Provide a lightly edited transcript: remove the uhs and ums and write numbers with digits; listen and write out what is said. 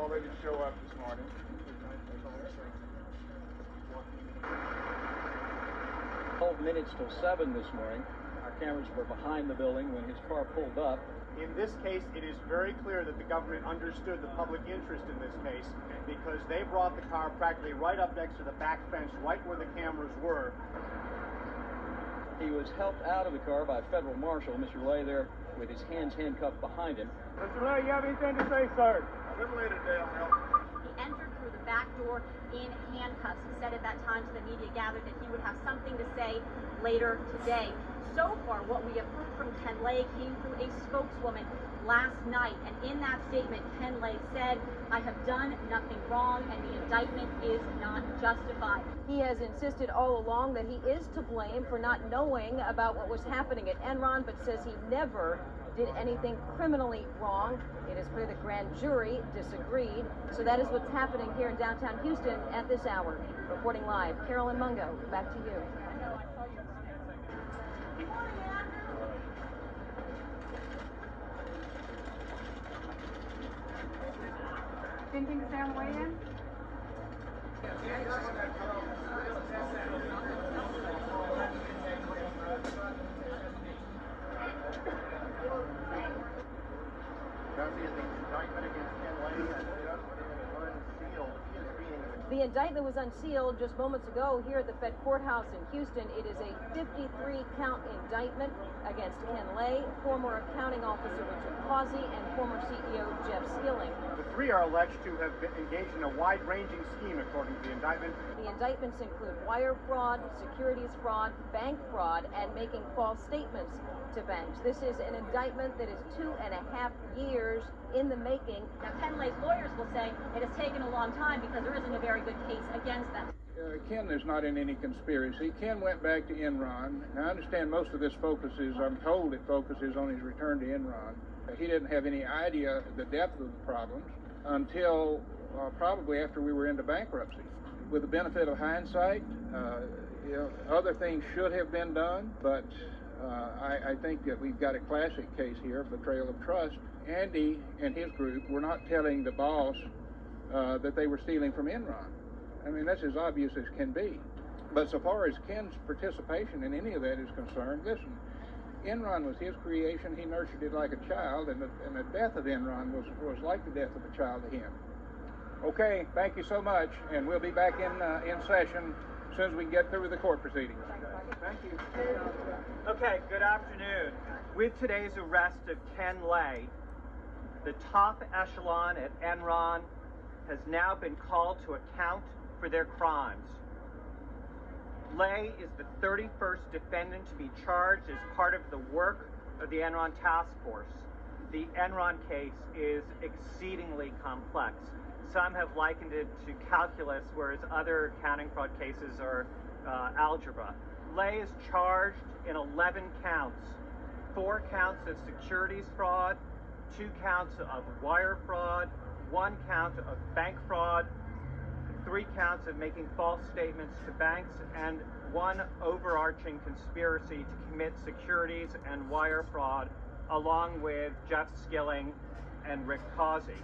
already show up this morning. 12 minutes till 7 this morning. Our cameras were behind the building when his car pulled up. In this case, it is very clear that the government understood the public interest in this case because they brought the car practically right up next to the back fence, right where the cameras were. He was helped out of the car by a federal marshal, Mr. Lay, there with his hands handcuffed behind him. Mr. Lay, you have anything to say, sir? A little later today, I'll help. He entered through the back door in handcuffs. He said at that time to the media gathered that he would have something to say later today. So far, what we have heard from Ken Lay came through a spokeswoman last night, and in that statement, Ken Lay said, "I have done nothing wrong, and the indictment is not justified." He has insisted all along that he is to blame for not knowing about what was happening at Enron, but says he never did anything criminally wrong. It is clear the grand jury disagreed. So that is what's happening here in downtown Houston at this hour. Reporting live, Carolyn Mungo, back to you. Anything to say on the way in? The indictment was unsealed just moments ago here at the Fed Courthouse in Houston. It is a 53-count indictment against Ken Lay, former accounting officer Richard Causey, and former CEO Jeff Skilling. The three are alleged to have been engaged in a wide-ranging scheme, according to the indictment. The indictments include wire fraud, securities fraud, bank fraud, and making false statements to banks. This is an indictment that is 2.5 years in the making. Now, Ken Lay's lawyers will say it has taken a long time because there isn't a very good case against them. Ken is not in any conspiracy. Ken went back to Enron. Now, I understand most of this focuses, I'm told it focuses on his return to Enron. He didn't have any idea the depth of the problems until probably after we were into bankruptcy. With the benefit of hindsight, other things should have been done, but I think that we've got a classic case here, betrayal of trust. Andy and his group were not telling the boss that they were stealing from Enron. I mean, that's as obvious as can be. But so far as Ken's participation in any of that is concerned, listen, Enron was his creation. He nurtured it like a child, and the death of Enron was like the death of a child to him. Okay, thank you so much, and we'll be back in session as soon as we can get through with the court proceedings. Thank you. Okay, good afternoon. With today's arrest of Ken Lay, the top echelon at Enron has now been called to account for their crimes. Lay is the 31st defendant to be charged as part of the work of the Enron task force. The Enron case is exceedingly complex. Some have likened it to calculus, whereas other accounting fraud cases are algebra. Lay is charged in 11 counts, 4 counts of securities fraud, 2 counts of wire fraud, 1 count of bank fraud, 3 counts of making false statements to banks, and 1 overarching conspiracy to commit securities and wire fraud, along with Jeff Skilling and Rick Causey.